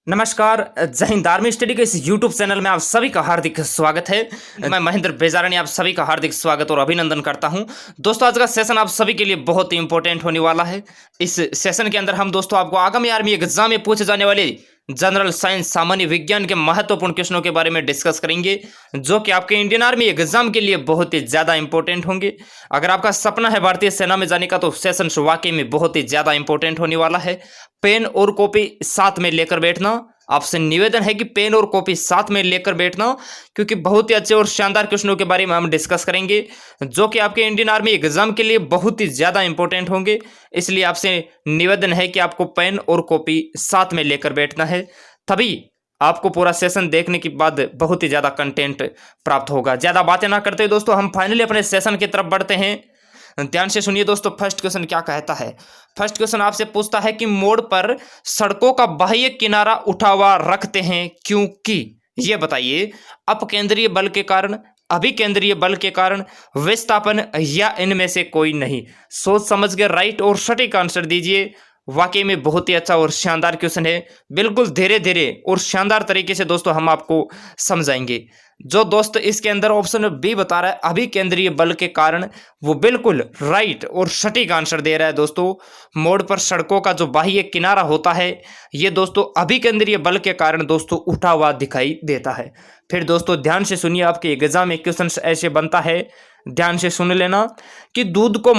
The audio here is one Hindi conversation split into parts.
नमस्कार। जय हिंद। आर्मी स्टडी के इस YouTube चैनल में आप सभी का हार्दिक स्वागत है। मैं महेंद्र बेजारानी आप सभी का हार्दिक स्वागत और अभिनंदन करता हूं। दोस्तों, आज का सेशन आप सभी के लिए बहुत ही इंपॉर्टेंट होने वाला है। इस सेशन के अंदर हम दोस्तों आपको आगामी आर्मी एग्जाम में पूछे जाने वाले जनरल साइंस सामान्य विज्ञान के महत्वपूर्ण क्वेश्चनों के बारे में डिस्कस करेंगे, जो कि आपके इंडियन आर्मी एग्जाम के लिए बहुत ही ज्यादा इंपॉर्टेंट होंगे। अगर आपका सपना है भारतीय सेना में जाने का, तो सेशन वाकई में बहुत ही ज्यादा इंपॉर्टेंट होने वाला है। पेन और कॉपी साथ में लेकर बैठना। आपसे निवेदन है कि पेन और कॉपी साथ में लेकर बैठना, क्योंकि बहुत ही अच्छे और शानदार क्वेश्चनों के बारे में हम डिस्कस करेंगे, जो कि आपके इंडियन आर्मी एग्जाम के लिए बहुत ही ज्यादा इंपॉर्टेंट होंगे। इसलिए आपसे निवेदन है कि आपको पेन और कॉपी साथ में लेकर बैठना है, तभी आपको पूरा सेशन देखने के बाद बहुत ही ज्यादा कंटेंट प्राप्त होगा। ज्यादा बातें ना करते दोस्तों, हम फाइनली अपने सेशन की तरफ बढ़ते हैं। ध्यान से सुनिए दोस्तों, फर्स्ट क्वेश्चन क्या कहता है। फर्स्ट क्वेश्चन आपसे पूछता है कि मोड़ पर सड़कों का बाह्य किनारा उठा हुआ रखते हैं क्योंकि, ये बताइए, अपकेंद्रीय बल के कारण, अभिकेंद्रीय बल के कारण, विस्थापन, या इनमें से कोई नहीं। सोच समझ के राइट और सटीक आंसर दीजिए। वाकई में बहुत ही अच्छा और शानदार क्वेश्चन है। बिल्कुल धीरे धीरे और शानदार तरीके से दोस्तों हम आपको समझाएंगे। जो दोस्त इसके अंदर ऑप्शन बी बता रहा है अभिकेंद्रीय बल के कारण, वो बिल्कुल राइट और सटीक आंसर दे रहा है दोस्तों। मोड़ पर सड़कों का जो बाह्य किनारा होता है, ये दोस्तों अभिकेंद्रीय बल के कारण दोस्तों उठा हुआ दिखाई देता है। फिर दोस्तों ध्यान से सुनिए, आपके एग्जाम में क्वेश्चन ऐसे बनता है, ध्यान से सुन लेना, कि दूध को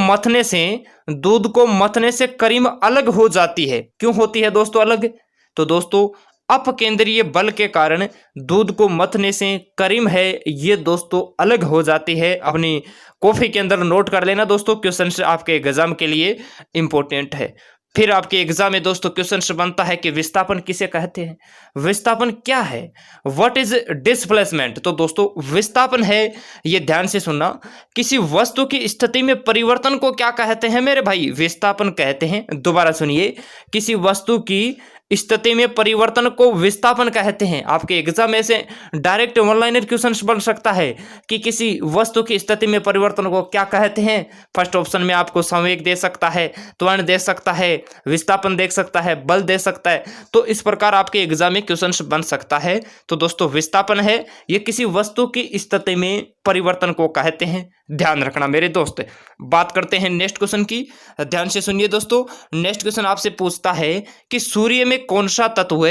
मथने से क्रीम अलग हो जाती है। क्यों होती है दोस्तों अलग? तो दोस्तों अपकेंद्रीय बल के कारण दूध को मथने से क्रीम है ये दोस्तों अलग हो जाती है। अपनी कॉफी के अंदर नोट कर लेना दोस्तों, क्वेश्चन आपके एग्जाम के लिए इंपॉर्टेंट है। फिर आपके एग्जाम में दोस्तों क्वेश्चन बनता है कि विस्थापन किसे कहते हैं। विस्थापन क्या है? What is displacement? तो दोस्तों विस्थापन है, ये ध्यान से सुनना, किसी वस्तु की स्थिति में परिवर्तन को क्या कहते हैं मेरे भाई? विस्थापन कहते हैं। दोबारा सुनिए, किसी वस्तु की स्थिति में परिवर्तन को विस्थापन कहते हैं। आपके एग्जाम में से डायरेक्ट वन लाइनर क्वेश्चन बन सकता है कि किसी वस्तु की स्थिति में परिवर्तन को क्या कहते हैं। फर्स्ट ऑप्शन में आपको संवेग दे सकता है, त्वरण दे सकता है, विस्थापन दे सकता है, बल दे सकता है। तो इस प्रकार आपके एग्जाम में क्वेश्चन बन सकता है। तो दोस्तों विस्थापन है, ये किसी वस्तु की स्थिति में परिवर्तन को कहते हैं। ध्यान रखना मेरे दोस्त। बात करते हैं नेक्स्ट क्वेश्चन की। ध्यान से सुनिए दोस्तों, नेक्स्ट क्वेश्चन आपसे पूछता है कि सूर्य में कौन सा तत्व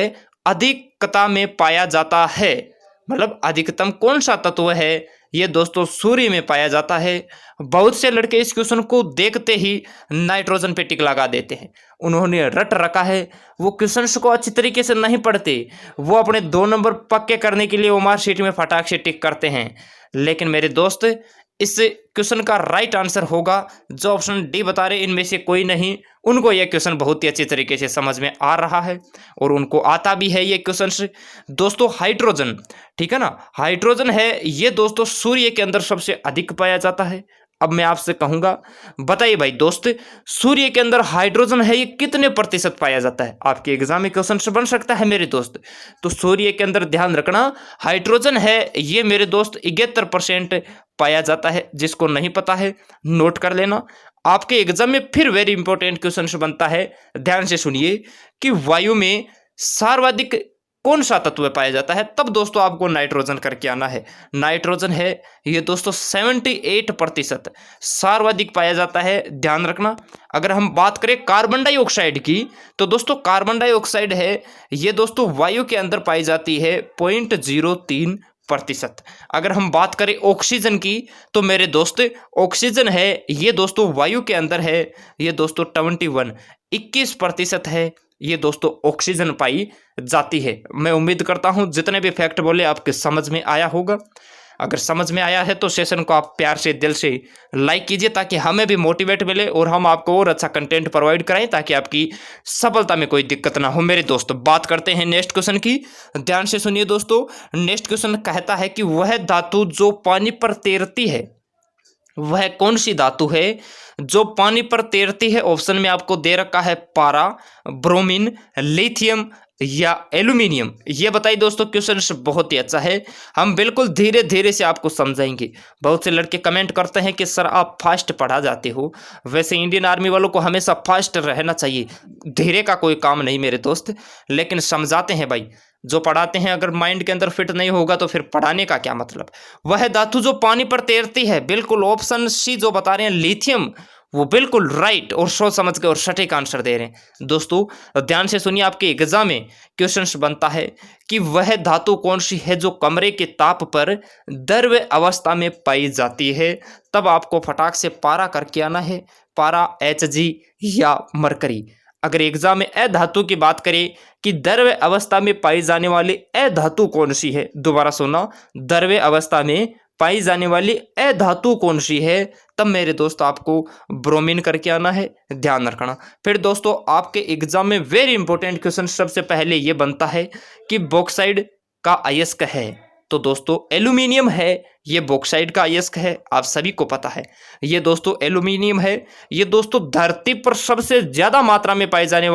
अधिकता में पाया जाता है। मतलब अधिकतम कौन सा तत्व है, ये दोस्तों सूर्य में पाया जाता है। बहुत से लड़के इस क्वेश्चन को देखते ही नाइट्रोजन पे टिक लगा देते हैं। उन्होंने रट रखा है, वो क्वेश्चन को अच्छी तरीके से नहीं पढ़ते, वो अपने 2 नंबर पक्के करने के लिए वो मार्कशीट में फटाक से टिक करते हैं। लेकिन मेरे दोस्त, इस क्वेश्चन का राइट आंसर होगा जो ऑप्शन डी बता रहे, इनमें से कोई नहीं। उनको यह क्वेश्चन बहुत ही अच्छी तरीके से समझ में आ रहा है और उनको आता भी है ये क्वेश्चन। दोस्तों हाइड्रोजन, ठीक है ना, हाइड्रोजन है, ये दोस्तों सूर्य के अंदर सबसे अधिक पाया जाता है। अब मैं आपसे कहूंगा, बताइए भाई दोस्त, सूर्य के अंदर हाइड्रोजन है ये कितने प्रतिशत पाया जाता है? आपके एग्जाम में क्वेश्चन बन सकता है मेरे दोस्त। तो सूर्य के अंदर ध्यान रखना, हाइड्रोजन है ये मेरे दोस्त 71% पाया जाता है। जिसको नहीं पता है नोट कर लेना। आपके एग्जाम में फिर वेरी इंपॉर्टेंट क्वेश्चन बनता है, ध्यान से सुनिए, कि वायु में सर्वाधिक कौन सा तत्व पाया जाता है। तब दोस्तों आपको नाइट्रोजन करके आना है। नाइट्रोजन है ये दोस्तों 78% सर्वाधिक पाया जाता है। ध्यान रखना। अगर हम बात करें कार्बन डाइऑक्साइड की, तो दोस्तों कार्बन डाइऑक्साइड है ये दोस्तों वायु के अंदर पाई जाती है 0.03%। अगर हम बात करें ऑक्सीजन की, तो मेरे दोस्त ऑक्सीजन है ये दोस्तों वायु के अंदर है ये दोस्तों 21% है ये दोस्तों ऑक्सीजन पाई जाती है। मैं उम्मीद करता हूं जितने भी फैक्ट बोले आपके समझ में आया होगा। अगर समझ में आया है तो सेशन को आप प्यार से दिल से लाइक कीजिए, ताकि हमें भी मोटिवेट मिले और हम आपको और अच्छा कंटेंट प्रोवाइड कराएं, ताकि आपकी सफलता में कोई दिक्कत ना हो मेरे दोस्त। बात करते हैं नेक्स्ट क्वेश्चन की। ध्यान से सुनिए दोस्तों, नेक्स्ट क्वेश्चन कहता है कि वह धातु जो पानी पर तैरती है, वह कौन सी धातु है जो पानी पर तैरती है? ऑप्शन में आपको दे रखा है पारा, ब्रोमीन, लिथियम या एल्यूमिनियम। ये बताइए दोस्तों, क्वेश्चन बहुत ही अच्छा है, हम बिल्कुल धीरे धीरे से आपको समझाएंगे। बहुत से लड़के कमेंट करते हैं कि सर आप फास्ट पढ़ा जाते हो। वैसे इंडियन आर्मी वालों को हमेशा फास्ट रहना चाहिए, धीरे का कोई काम नहीं मेरे दोस्त, लेकिन समझाते हैं भाई। जो पढ़ाते हैं अगर माइंड के अंदर फिट नहीं होगा तो फिर पढ़ाने का क्या मतलब। वह धातु जो पानी पर तैरती है, बिल्कुल ऑप्शन सी जो बता रहे हैं लिथियम, वो बिल्कुल राइट और सोच समझ के और सटीक आंसर दे रहे हैं। दोस्तों ध्यान से सुनिए, आपके एग्जाम में क्वेश्चन बनता है कि वह धातु कौन सी है जो कमरे के ताप पर द्रव्य अवस्था में पाई जाती है। तब आपको फटाक से पारा करके आना है, पारा, Hg या मरकरी। अगर एग्जाम में अधातु की बात करें कि द्रव्य अवस्था में पाई जाने वाली अधातु कौन सी है, दोबारा सुना, द्रव्य अवस्था में पाई जाने वाली अधातु कौन सी है, तब मेरे दोस्त आपको ब्रोमीन करके आना है, ध्यान रखना। फिर दोस्तों आपके एग्जाम में वेरी इंपॉर्टेंट क्वेश्चन सबसे पहले ये बनता है कि बॉक्साइड का अयस्क है, तो दोस्तों एल्यूमिनियम है, ये बॉक्साइड का अयस्क है, आप सभी को पता है। ये दोस्तों एल्यूमिनियम है, ये दोस्तों धरती पर सबसे ज्यादा मात्रा में पाई जाने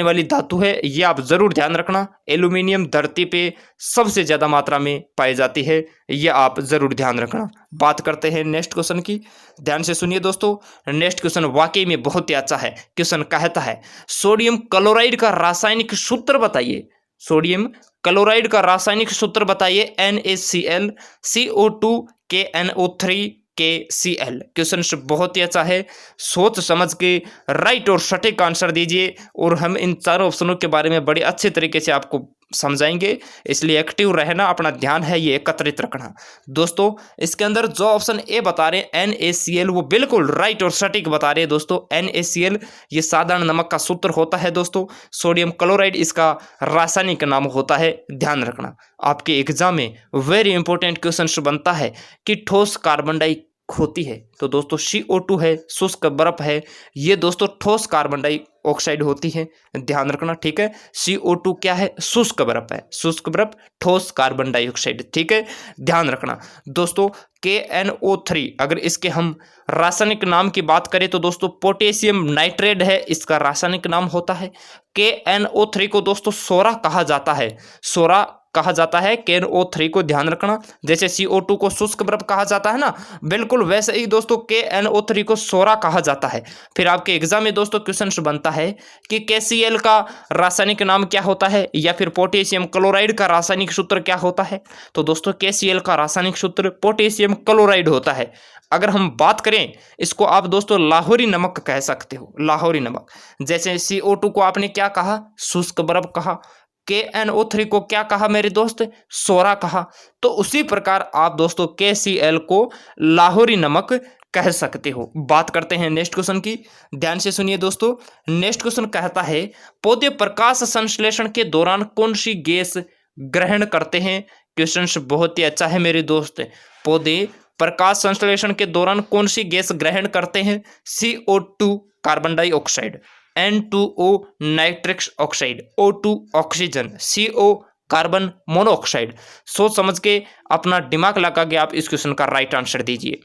वाली धातु है, ये आप जरूर ध्यान रखना। एल्यूमिनियम धरती पे सबसे ज्यादा मात्रा में पाई जाती है, ये आप जरूर ध्यान रखना। बात करते हैं नेक्स्ट क्वेश्चन की, ध्यान से सुनिए दोस्तों। नेक्स्ट क्वेश्चन वाकई में बहुत ही अच्छा है। क्वेश्चन कहता है सोडियम क्लोराइड का रासायनिक सूत्र बताइए। सोडियम क्लोराइड का रासायनिक सूत्र बताइए। NaCl CO2 KNO3 KCl। Question बहुत ही अच्छा है, सोच समझ के राइट और सटीक आंसर दीजिए, और हम इन चारों ऑप्शनों के बारे में बड़े अच्छे तरीके से आपको समझाएंगे, इसलिए एक्टिव रहना, अपना ध्यान है ये एकत्रित रखना। दोस्तों इसके अंदर जो ऑप्शन ए बता रहे हैं NaCl, वो बिल्कुल राइट और सटीक बता रहे हैं दोस्तों। NaCl ये साधारण नमक का सूत्र होता है दोस्तों, सोडियम क्लोराइड इसका रासायनिक नाम होता है, ध्यान रखना। आपके एग्जाम में वेरी इंपॉर्टेंट क्वेश्चन बनता है कि ठोस कार्बन डाइऑक्साइड होती है, तो दोस्तों CO2 है, शुष्क बर्फ है, ये दोस्तों ठोस कार्बन डाइऑक्साइड होती है, ध्यान रखना, ठीक है। CO2 क्या है? शुष्क बर्फ है, शुष्क बर्फ ठोस कार्बन डाइऑक्साइड, ठीक है, ध्यान रखना। दोस्तों KNO3 अगर इसके हम रासायनिक नाम की बात करें तो दोस्तों पोटेशियम नाइट्रेट है, इसका रासायनिक नाम होता है। KNO3 को दोस्तों सोरा कहा जाता है, सोरा कहा जाता है KNO3 को, ध्यान रखना। जैसे CO2 को शुष्क बर्फ कहा जाता है ना, बिल्कुल वैसे ही दोस्तों KNO3 को सोरा कहा जाता है। फिर आपके एग्जाम में दोस्तों क्वेश्चन बनता है कि KCl का रासायनिक नाम क्या होता है, या फिर पोटेशियम क्लोराइड का रासायनिक सूत्र क्या होता है, तो दोस्तों KCl का रासायनिक सूत्र पोटेशियम क्लोराइड होता है। अगर हम बात करें इसको आप दोस्तों लाहौरी नमक कह सकते हो, लाहौरी नमक। जैसे CO2 को आपने क्या कहा? शुष्क बर्फ कहा। KNO3 को क्या कहा मेरे दोस्त? सोरा कहा। तो उसी प्रकार आप दोस्तों KCl को लाहौरी नमक कह सकते हो। बात करते हैं नेक्स्ट क्वेश्चन की, ध्यान से सुनिए दोस्तों। नेक्स्ट क्वेश्चन कहता है पौधे प्रकाश संश्लेषण के दौरान कौन सी गैस ग्रहण करते हैं? क्वेश्चन बहुत ही अच्छा है मेरे दोस्त। पौधे प्रकाश संश्लेषण के दौरान कौन सी गैस ग्रहण करते हैं? CO2 carbon dioxide, N2O nitric oxide, O2 oxygen, CO carbon monoxide. सोच समझ के अपना दिमाग लगा के आप इस क्वेश्चन का राइट आंसर दीजिए।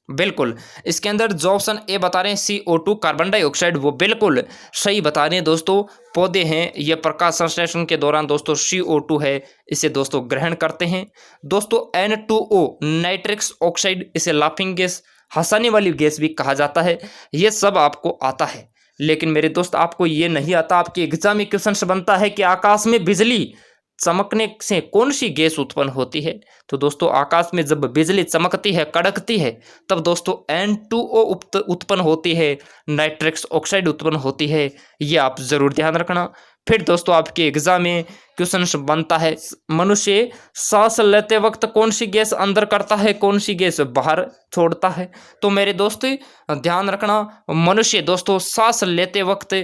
बिल्कुल इसके अंदर जो ऑप्शन ए बता रहे हैं CO2 कार्बन डाइऑक्साइड, वो बिल्कुल सही बता रहे हैं दोस्तों। पौधे हैं ये प्रकाश संश्लेषण के दौरान दोस्तों CO2 है, इसे दोस्तों ग्रहण करते हैं। दोस्तों N2O नाइट्रिक ऑक्साइड, इसे लाफिंग गैस, हंसाने वाली गैस भी कहा जाता है। ये सब आपको आता है, लेकिन मेरे दोस्त आपको ये नहीं आता। आपके एग्जाम में क्वेश्चन बनता है कि आकाश में बिजली चमकने से कौन सी गैस उत्पन्न होती है? तो दोस्तों आकाश में जब बिजली चमकती है, कड़कती है, तब दोस्तों N2O उत्पन्न होती है, नाइट्रिक ऑक्साइड उत्पन्न होती है, ये आप जरूर ध्यान रखना। फिर दोस्तों आपके एग्जाम में क्वेश्चन बनता है मनुष्य सांस लेते वक्त कौन सी गैस अंदर करता है, कौन सी गैस बाहर छोड़ता है? तो मेरे दोस्त ध्यान रखना, मनुष्य दोस्तों सांस लेते वक्त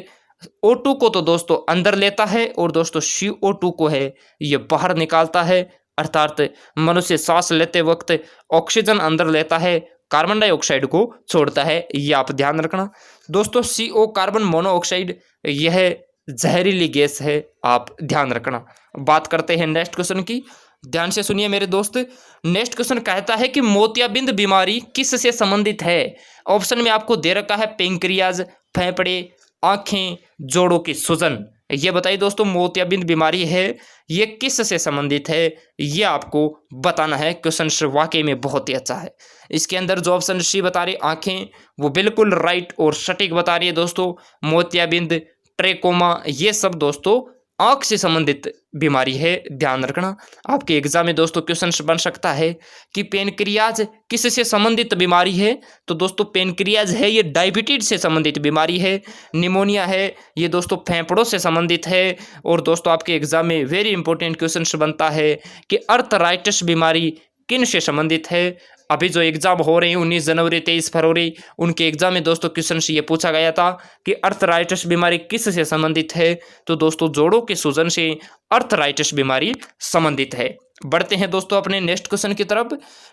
O2 को तो दोस्तों अंदर लेता है, और दोस्तों CO2 को है ये बाहर निकालता है। अर्थात मनुष्य सांस लेते वक्त ऑक्सीजन अंदर लेता है, कार्बन डाइऑक्साइड को छोड़ता है, ये आप ध्यान रखना। दोस्तों CO कार्बन मोनोऑक्साइड यह जहरीली गैस है, आप ध्यान रखना। बात करते हैं नेक्स्ट क्वेश्चन की, ध्यान से सुनिए मेरे दोस्त। नेक्स्ट क्वेश्चन कहता है कि मोतियाबिंद बीमारी किससे संबंधित है। ऑप्शन में आपको दे रखा है पेंक्रियाज, फेफड़े, आंखें, जोड़ों की सूजन। ये बताइए दोस्तों, मोतियाबिंद बीमारी है ये किस से संबंधित है, ये आपको बताना है। क्वेश्चन वाकई में बहुत ही अच्छा है। इसके अंदर जो ऑप्शन सी बता रही आंखें, वो बिल्कुल राइट और सटीक बता रही है दोस्तों। मोतियाबिंद, ट्रेकोमा, ये सब दोस्तों आंख से संबंधित बीमारी है। ध्यान रखना, आपके एग्जाम में दोस्तों क्वेश्चन बन सकता है कि पेनक्रियाज किससे संबंधित बीमारी है। तो दोस्तों पेनक्रियाज है ये डायबिटीज से संबंधित बीमारी है। निमोनिया है ये दोस्तों फेफड़ों से संबंधित है। और दोस्तों आपके एग्जाम में वेरी इंपॉर्टेंट क्वेश्चन बनता है कि अर्थराइटिस बीमारी किन से संबंधित है। अभी जो एग्जाम हो रहे हैं 19 जनवरी 23 फरवरी, उनके एग्जाम में दोस्तों क्वेश्चन ये पूछा गया था कि अर्थराइटिस बीमारी किस से संबंधित है। तो दोस्तों जोड़ों के सूजन से अर्थराइटिस बीमारी संबंधित है। बढ़ते हैं दोस्तों अपने नेक्स्ट क्वेश्चन की तरफ।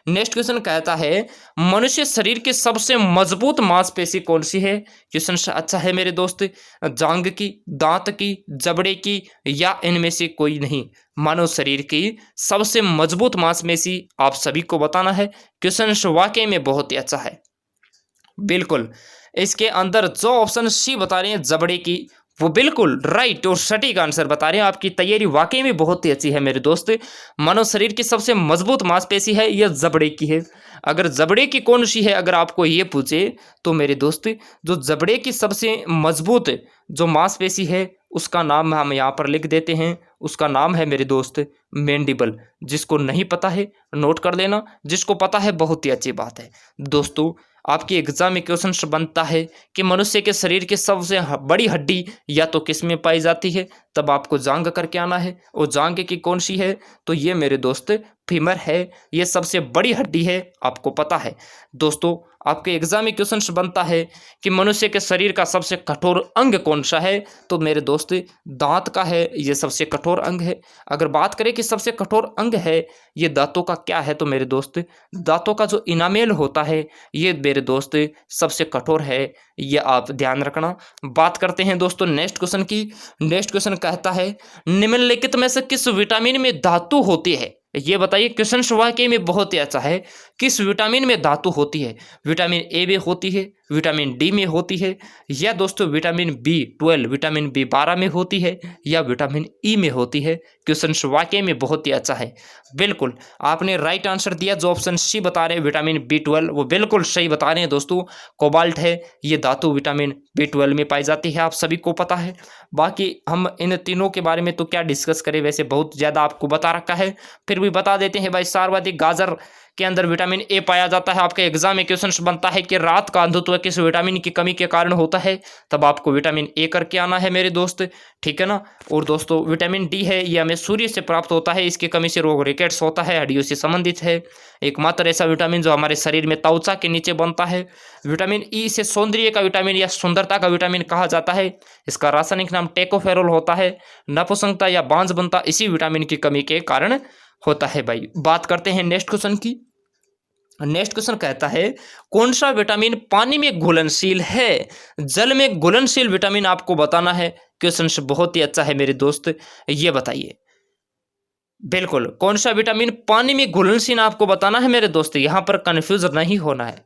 नेक्स्ट क्वेश्चन कहता है मनुष्य शरीर की सबसे मजबूत मांसपेशी कौन सी है। क्वेश्चन अच्छा है मेरे दोस्त। जांग की, दांत की, जबड़े की, या इनमें से कोई नहीं। मानव शरीर की सबसे मजबूत मांसपेशी आप सभी को बताना है। क्वेश्चन वाकई में बहुत ही अच्छा है। बिल्कुल इसके अंदर जो ऑप्शन सी बता रहे हैं जबड़े की, वो बिल्कुल राइट और सटीक आंसर बता रहे हैं। आपकी तैयारी वाकई में बहुत ही अच्छी है मेरे दोस्त। मानव शरीर की सबसे मजबूत मांसपेशी है यह जबड़े की है। अगर जबड़े की कौन सी है अगर आपको ये पूछे तो मेरे दोस्त जो जबड़े की सबसे मजबूत जो मांसपेशी है उसका नाम हम यहाँ पर लिख देते हैं। उसका नाम है मेरे दोस्त मैंडिबल। जिसको नहीं पता है नोट कर लेना, जिसको पता है बहुत ही अच्छी बात है। दोस्तों आपके एग्जाम में क्वेश्चन बनता है कि मनुष्य के शरीर की सबसे बड़ी हड्डी या तो किस में पाई जाती है, तब आपको जांग करके आना है। और जांग की कौन सी है, तो ये मेरे दोस्त फीमर है। ये सबसे बड़ी हड्डी है, आपको पता है। दोस्तों आपके एग्जाम में क्वेश्चन बनता है कि मनुष्य के शरीर का सबसे कठोर अंग कौन सा है, तो मेरे दोस्त दांत का है, ये सबसे कठोर अंग है। अगर बात करें कि सबसे कठोर अंग है ये दांतों का क्या है, तो मेरे दोस्त दांतों का जो इनामेल होता है ये मेरे दोस्त सबसे कठोर है। ये आप ध्यान रखना। बात करते हैं दोस्तों नेक्स्ट क्वेश्चन की। नेक्स्ट क्वेश्चन कहता है निम्नलिखित में से किस विटामिन में धातु होती है। ये बताइए, क्वेश्चन वाकई में बहुत ही अच्छा है। किस विटामिन में धातु होती है। विटामिन ए में होती है, विटामिन डी में होती है, या दोस्तों विटामिन B12 विटामिन B12 में होती है, या विटामिन ई में होती है। क्वेश्चन वाकई में बहुत ही अच्छा है। बिल्कुल आपने राइट आंसर दिया। जो ऑप्शन सी बता रहे हैं विटामिन B12 वो बिल्कुल सही बता रहे हैं दोस्तों। कोबाल्ट है ये धातु विटामिन B12 में पाई जाती है, आप सभी को पता है। बाकी हम इन तीनों के बारे में तो क्या डिस्कस करें, वैसे बहुत ज़्यादा आपको बता रखा है, फिर भी बता देते हैं भाई। सर्वाधिक गाजर के अंदर विटामिन ए पाया जाता है। आपके एग्जाम में क्वेश्चन बनता है कि रात का अंधत्व किस विटामिन की कमी के कारण होता है, तब आपको विटामिन ए करके आना है मेरे दोस्त, ठीक है ना। और दोस्तों विटामिन डी है ये हमें सूर्य से प्राप्त होता है, इसकी कमी से रोग रिकेट्स होता है, हड्डियों से संबंधित है। एकमात्र ऐसा विटामिन जो हमारे शरीर में त्वचा के नीचे बनता है। विटामिन ई से सौंदर्य का विटामिन या सुंदरता का विटामिन कहा जाता है। इसका रासायनिक नाम टेकोफेरोल होता है। नपुंसकता या बांझ बनता इसी विटामिन की कमी के कारण होता है भाई। बात करते हैं नेक्स्ट क्वेश्चन की। नेक्स्ट क्वेश्चन कहता है कौन सा विटामिन पानी में घुलनशील है। जल में घुलनशील विटामिन आपको बताना है। क्वेश्चन बहुत ही अच्छा है मेरे दोस्त, ये बताइए। बिल्कुल कौन सा विटामिन पानी में घुलनशील आपको बताना है मेरे दोस्त। यहां पर कंफ्यूज नहीं होना है,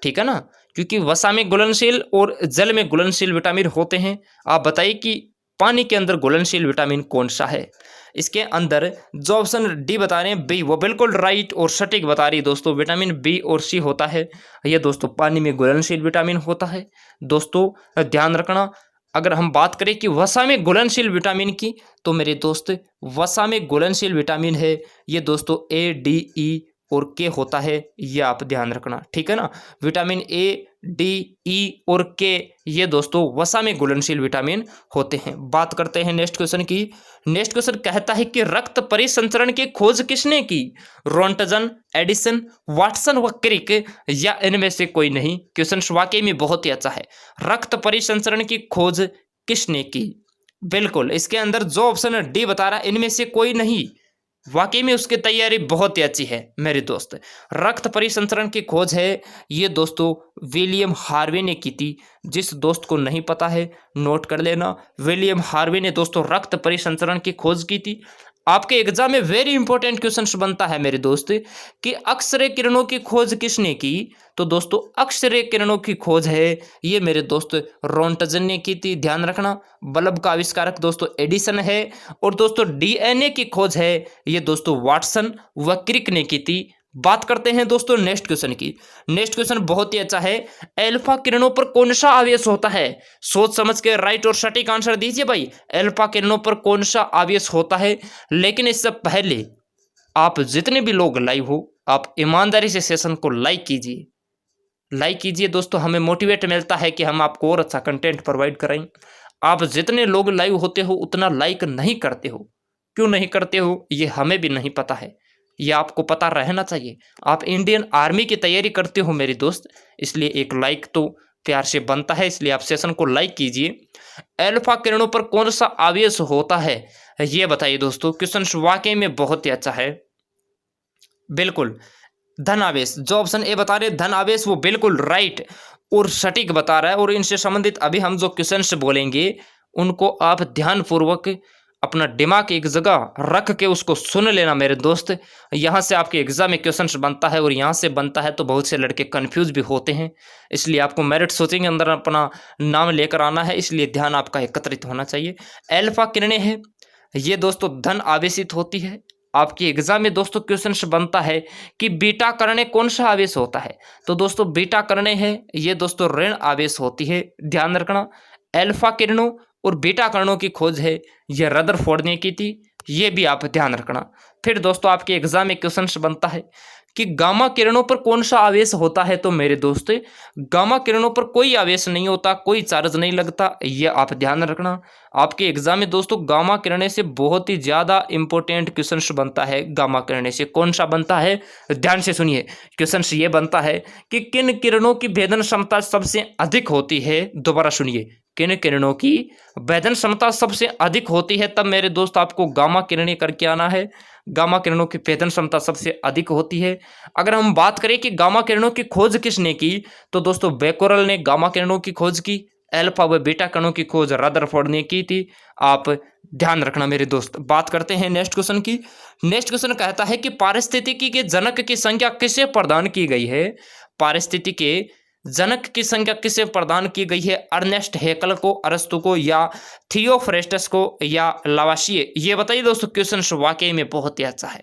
ठीक है ना, क्योंकि वसा में घुलनशील और जल में घुलनशील विटामिन होते हैं। आप बताइए कि पानी के अंदर घुलनशील विटामिन कौन सा है। इसके अंदर जो ऑप्शन डी बता रहे हैं बी, वो बिल्कुल राइट और सटीक बता रही है दोस्तों। विटामिन बी और सी होता है ये दोस्तों पानी में घुलनशील विटामिन होता है। दोस्तों ध्यान रखना, अगर हम बात करें कि वसा में घुलनशील विटामिन की, तो मेरे दोस्त वसा में घुलनशील विटामिन है ये दोस्तों ए, डी, ई और के होता है, ये आप ध्यान रखना, ठीक है ना। विटामिन ए, डी, ई और के ये दोस्तों वसा में घुलनशील विटामिन होते हैं। बात करते हैं नेक्स्ट क्वेश्चन की। नेक्स्ट क्वेश्चन कहता है कि रक्त परिसंचरण की खोज किसने की। रोंटगन, एडिसन, वाटसन व क्रिक, या इनमें से कोई नहीं। क्वेश्चन वाकई में बहुत ही अच्छा है। रक्त परिसंचरण की खोज किसने की। बिल्कुल इसके अंदर जो ऑप्शन डी बता रहा है इनमें से कोई नहीं। वाकई में उसकी तैयारी बहुत ही अच्छी है मेरे दोस्त। रक्त परिसंचरण की खोज है ये दोस्तों विलियम हार्वे ने की थी। जिस दोस्त को नहीं पता है नोट कर लेना। विलियम हार्वे ने दोस्तों रक्त परिसंचरण की खोज की थी। आपके एग्जाम में वेरी इंपॉर्टेंट क्वेश्चन बनता है मेरे दोस्त कि अक्सरे किरणों की खोज किसने की। तो दोस्तों अक्सरे किरणों की खोज है ये मेरे दोस्त रोंटजन ने की थी, ध्यान रखना। बल्ब का आविष्कारक दोस्तों एडिसन है। और दोस्तों डीएनए की खोज है ये दोस्तों वाटसन व क्रिक ने की थी। बात करते हैं दोस्तों नेक्स्ट क्वेश्चन की। नेक्स्ट क्वेश्चन बहुत ही अच्छा है। अल्फा किरणों पर कौन सा आवेश होता है? सोच समझ के राइट और सटीक आंसर दीजिए भाई। अल्फा किरणों पर कौन सा आवेश होता है? लेकिन इससे पहले आप जितने भी लोग लाइव हो, आप ईमानदारी से सेशन को लाइक कीजिए। लाइक कीजिए दोस्तों, हमें मोटिवेट मिलता है कि हम आपको और अच्छा कंटेंट प्रोवाइड कराएं। आप जितने लोग लाइव होते हो उतना लाइक नहीं करते हो। क्यों नहीं करते हो ये हमें भी नहीं पता है, ये आपको पता रहना चाहिए। आप इंडियन आर्मी की तैयारी करते हो मेरे दोस्त, इसलिए एक लाइक तो प्यार से बनता है, इसलिए आप सेशन को लाइक कीजिए। अल्फा किरणों पर कौन सा आवेश होता है ये बताइए दोस्तों। क्वेश्चन वाकई में बहुत ही अच्छा है। बिल्कुल धन आवेश, जो ऑप्शन ए बता रहे धन आवेश वो बिल्कुल राइट और सटीक बता रहा है। और इनसे संबंधित अभी हम जो क्वेश्चन बोलेंगे उनको आप ध्यानपूर्वक अपना दिमाग एक जगह रख के उसको सुन लेना मेरे दोस्त। यहाँ से आपके एग्जाम में क्वेश्चन बनता है और यहाँ से बनता है तो बहुत से लड़के कंफ्यूज भी होते हैं, इसलिए आपको मेरिट सोचिंग के अंदर अपना नाम लेकर आना है, इसलिए ध्यान आपका एकत्रित होना चाहिए। अल्फा किरणें हैं ये दोस्तों धन आवेशित होती है। आपके एग्जाम में दोस्तों क्वेश्चन बनता है कि बीटा करणें कौन सा आवेश होता है? तो दोस्तों बीटा करणें हैं ये दोस्तों ऋण आवेश होती है, ध्यान रखना। अल्फा किरणों और बीटा किरणों की खोज है ये रदरफोर्ड ने की थी, ये भी आप ध्यान रखना। फिर दोस्तों आपके एग्जाम में क्वेश्चन बनता है कि गामा किरणों पर कौन सा आवेश होता है? तो मेरे दोस्त गामा किरणों पर कोई आवेश नहीं होता, कोई चार्ज नहीं लगता, ये आप ध्यान रखना। आपके एग्जाम में दोस्तों गामा किरणें से बहुत ही ज्यादा इंपॉर्टेंट क्वेश्चन बनता है। गामा किरणें से कौन सा बनता है? ध्यान से सुनिए। क्वेश्चन ये बनता है कि किन किरणों की भेदन क्षमता सबसे अधिक होती है? दोबारा सुनिए, किन किरणों की भेदन क्षमता सबसे अधिक होती है? तब मेरे दोस्त आपको गामा किरणें करके आना है। गामा किरणों की भेदन क्षमता सबसे अधिक होती है। अगर हम बात करें कि गामा किरणों की खोज किसने की, तो दोस्तों बेकोरल ने गामा किरणों की खोज की। अल्फा व बीटा किरणों की खोज रदरफोर्ड ने की थी, आप ध्यान रखना मेरे दोस्त। बात करते हैं नेक्स्ट क्वेश्चन की। नेक्स्ट क्वेश्चन कहता है कि पारिस्थितिकी के जनक की संख्या किसे प्रदान की गई है? पारिस्थितिकी के जनक की संख्या किसे प्रदान की गई है? अर्नेस्ट हेकल को, अरस्तु को, या थियोफ्रेस्टस को, या लावाशिए? ये बताइए दोस्तों। क्वेश्चन वाकई में बहुत ही अच्छा है।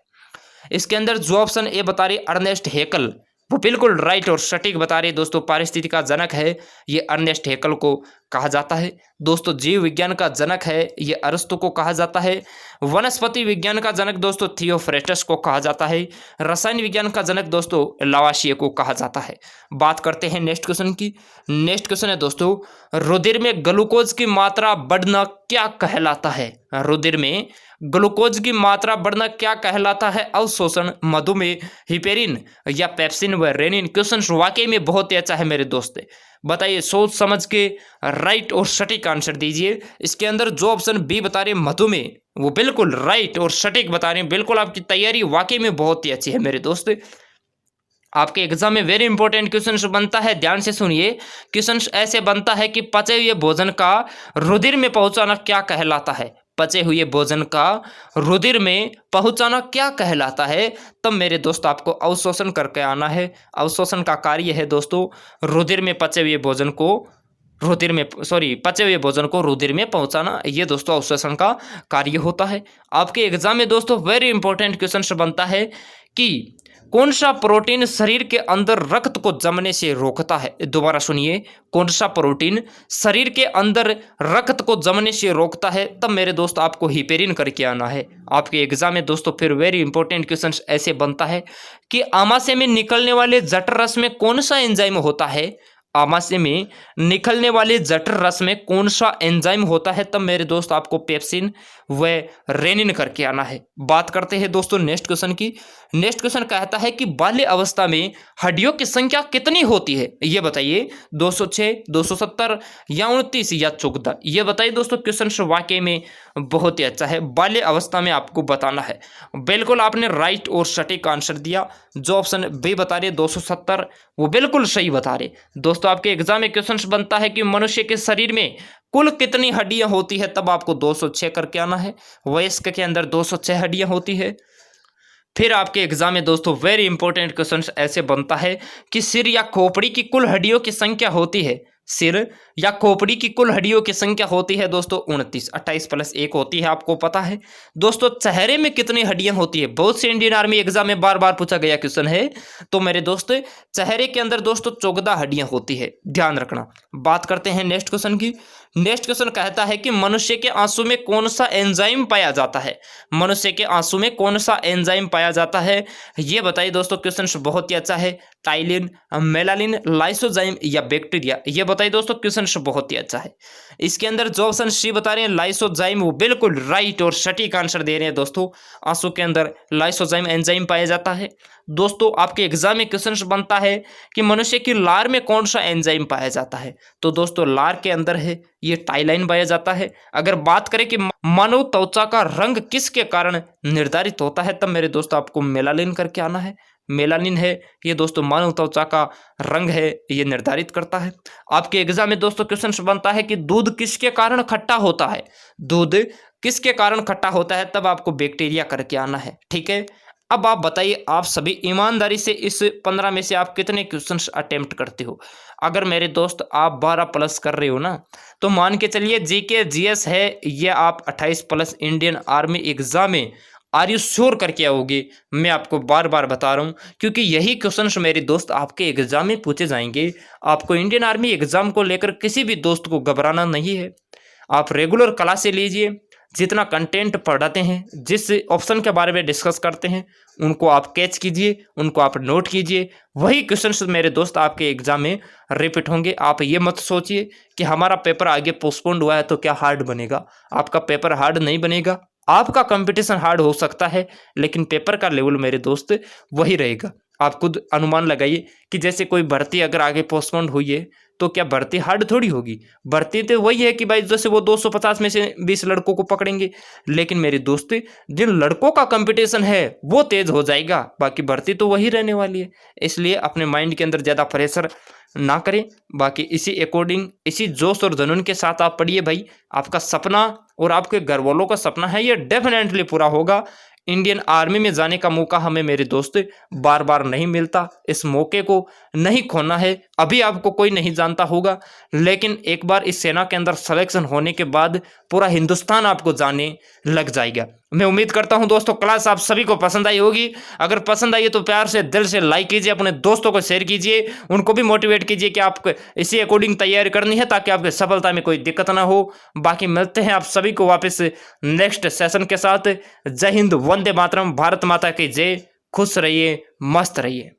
इसके अंदर जो ऑप्शन ए बता रही अर्नेस्ट हेकल वो बिल्कुल राइट और सटीक बता रही दोस्तों। पारिस्थितिकी का जनक है ये अर्नेस्ट हेकल को कहा जाता है। दोस्तों जीव विज्ञान का जनक है ये अरस्तु को कहा जाता है। वनस्पति विज्ञान का जनक दोस्तों थियोफ्रेस्टस को कहा जाता है। रसायन विज्ञान का जनक दोस्तों लावाशिए को कहा जाता है। बात करते हैं नेक्स्ट क्वेश्चन की। नेक्स्ट क्वेश्चन है दोस्तों, रुधिर में ग्लूकोज की मात्रा बढ़ना क्या कहलाता है? रुधिर में ग्लूकोज की मात्रा बढ़ना क्या कहलाता है? अवशोषण, मधुमेह, हिपेरिन, या पेप्सिन व रेनिन? क्वेश्चन वाकई में बहुत ही अच्छा है मेरे दोस्त। बताइए, सोच समझ के राइट और सटीक आंसर दीजिए। इसके अंदर जो ऑप्शन बी बता रहे मधुमेह वो बिल्कुल राइट और सटीक बता रहे हैं। बिल्कुल आपकी तैयारी वाकई में बहुत ही अच्छी है मेरे दोस्त। आपके एग्जाम में वेरी इंपॉर्टेंट क्वेश्चन बनता है, ध्यान से सुनिए। क्वेश्चन ऐसे बनता है कि पचे हुए भोजन का रुधिर में पहुंचाना क्या कहलाता है? पचे हुए भोजन का रुधिर में पहुंचाना क्या कहलाता है? तब मेरे दोस्त आपको अवशोषण करके आना है। अवशोषण का कार्य है दोस्तों रुधिर में पचे हुए भोजन को पचे हुए भोजन को रुधिर में पहुंचाना, ये दोस्तों अवशोषण का कार्य होता है। आपके एग्जाम में दोस्तों वेरी इंपॉर्टेंट क्वेश्चन बनता है कि कौन सा प्रोटीन शरीर के अंदर रक्त को जमने से रोकता है? दोबारा सुनिए, कौन सा प्रोटीन शरीर के अंदर रक्त को जमने से रोकता है? तब मेरे दोस्त आपको हिपेरिन करके आना है। आपके एग्जाम में दोस्तों फिर वेरी इंपॉर्टेंट क्वेश्चन ऐसे बनता है कि आमाशय में निकलने वाले जठर रस में कौन सा एंजाइम होता है? आमाशय में निकलने वाले जठर रस में कौन सा एंजाइम होता है? तब मेरे दोस्त आपको पेप्सिन व रेनिन करके आना है। बात करते हैं दोस्तों नेक्स्ट क्वेश्चन की। नेक्स्ट क्वेश्चन कहता है कि बाल्य अवस्था में हड्डियों की संख्या कितनी होती है? ये बताइए, 206, 270, या 29, या 14? ये बताइए दोस्तों। क्वेश्चन वाकई में बहुत ही अच्छा है। बाल्य अवस्था में आपको बताना है। बिल्कुल आपने राइट और सटीक आंसर दिया। जो ऑप्शन बी बता रहे 270 वो बिल्कुल सही बता रहे दोस्तों। दोस्तों आपके एग्जाम में क्वेश्चन बनता है कि मनुष्य के शरीर में कुल कितनी हड्डियां होती है, तब आपको 206 करके आना है। वयस्क के अंदर 206 हड्डियां होती है। फिर आपके एग्जाम में दोस्तों वेरी इंपॉर्टेंट क्वेश्चन ऐसे बनता है कि सिर या खोपड़ी की कुल हड्डियों की संख्या होती है, सिर या खोपड़ी की कुल हड्डियों की संख्या होती है दोस्तों 29, 28 प्लस 1 होती है, आपको पता है। दोस्तों चेहरे में कितनी हड्डियां होती है, बहुत से इंडियन आर्मी एग्जाम में बार बार पूछा गया क्वेश्चन है। तो मेरे दोस्त चेहरे के अंदर दोस्तों 14 हड्डियां होती है, ध्यान रखना। बात करते हैं नेक्स्ट क्वेश्चन की। नेक्स्ट क्वेश्चन कहता है कि मनुष्य के आंसू में कौन सा एंजाइम पाया जाता है, मनुष्य के आंसू में कौन सा एंजाइम पाया जाता है, ये बताइए दोस्तों। क्वेश्चन बहुत ही अच्छा है, टाइलिन, मेलानिन, लाइसोजाइम या बैक्टीरिया, ये बताइए दोस्तों। क्वेश्चन बहुत ही अच्छा है। इसके अंदर जो ऑप्शन सी बता रहे हैं लाइसोजाइम, वो बिल्कुल राइट और सटीक आंसर दे रहे हैं दोस्तों। आंसू के अंदर लाइसोजाइम एंजाइम पाया जाता है। दोस्तों आपके एग्जाम में क्वेश्चन बनता है कि मनुष्य की लार में कौन सा एंजाइम पाया जाता है, तो दोस्तों लार के अंदर है ये टाइलाइन पाया जाता है। अगर बात करें कि मानव त्वचा का रंग किसके कारण निर्धारित होता है, तब मेरे दोस्तों आपको मेलानिन करके आना है। मेलानिन है ये दोस्तों मानव त्वचा का रंग है, ये निर्धारित करता है। आपके एग्जाम में दोस्तों क्वेश्चन बनता है कि दूध किसके कारण खट्टा होता है, दूध किसके कारण खट्टा होता है, तब आपको बैक्टीरिया करके आना है, ठीक है। अब आप बताइए, आप सभी ईमानदारी से इस 15 में से आप कितने क्वेश्चंस अटेम्प्ट करते हो। अगर मेरे दोस्त आप 12 प्लस कर रहे हो ना, तो मान के चलिए जीके जीएस है ये आप 28 प्लस इंडियन आर्मी एग्जाम में आर यू श्योर करके आओगे। मैं आपको बार बार बता रहा हूँ, क्योंकि यही क्वेश्चंस मेरे दोस्त आपके एग्जाम में पूछे जाएंगे। आपको इंडियन आर्मी एग्जाम को लेकर किसी भी दोस्त को घबराना नहीं है। आप रेगुलर क्लासें लीजिए, जितना कंटेंट पढ़ाते हैं, जिस ऑप्शन के बारे में डिस्कस करते हैं, उनको आप कैच कीजिए, उनको आप नोट कीजिए। वही क्वेश्चंस मेरे दोस्त आपके एग्जाम में रिपीट होंगे। आप ये मत सोचिए कि हमारा पेपर आगे पोस्टपोन्ड हुआ है तो क्या हार्ड बनेगा। आपका पेपर हार्ड नहीं बनेगा। आपका कंपटीशन हार्ड हो सकता है, लेकिन पेपर का लेवल मेरे दोस्त वही रहेगा। आप खुद अनुमान लगाइए कि जैसे कोई भर्ती अगर आगे पोस्टपोन्ड हुई है तो क्या भर्ती हार्ड थोड़ी होगी। भर्ती तो वही है कि भाई जैसे वो 250 में से 20 लड़कों को पकड़ेंगे, लेकिन मेरे दोस्त जिन लड़कों का कंपटीशन है वो तेज हो जाएगा, बाकी भर्ती तो वही रहने वाली है। इसलिए अपने माइंड के अंदर ज़्यादा प्रेशर ना करें। बाकी इसी अकॉर्डिंग, इसी जोश और जुनून के साथ आप पढ़िए भाई। आपका सपना और आपके घर वालों का सपना है, ये डेफिनेटली पूरा होगा। इंडियन आर्मी में जाने का मौका हमें मेरे दोस्त बार बार नहीं मिलता। इस मौके को नहीं खोना है। अभी आपको कोई नहीं जानता होगा, लेकिन एक बार इस सेना के अंदर सिलेक्शन होने के बाद पूरा हिंदुस्तान आपको जाने लग जाएगा। मैं उम्मीद करता हूं दोस्तों क्लास आप सभी को पसंद आई होगी। अगर पसंद आई है तो प्यार से दिल से लाइक कीजिए, अपने दोस्तों को शेयर कीजिए, उनको भी मोटिवेट कीजिए कि आपको इसी अकॉर्डिंग तैयारी करनी है, ताकि आपके सफलता में कोई दिक्कत ना हो। बाकी मिलते हैं आप सभी को वापस नेक्स्ट सेशन के साथ। जय हिंद, वंदे मातरम, भारत माता की जय। खुश रहिए, मस्त रहिए।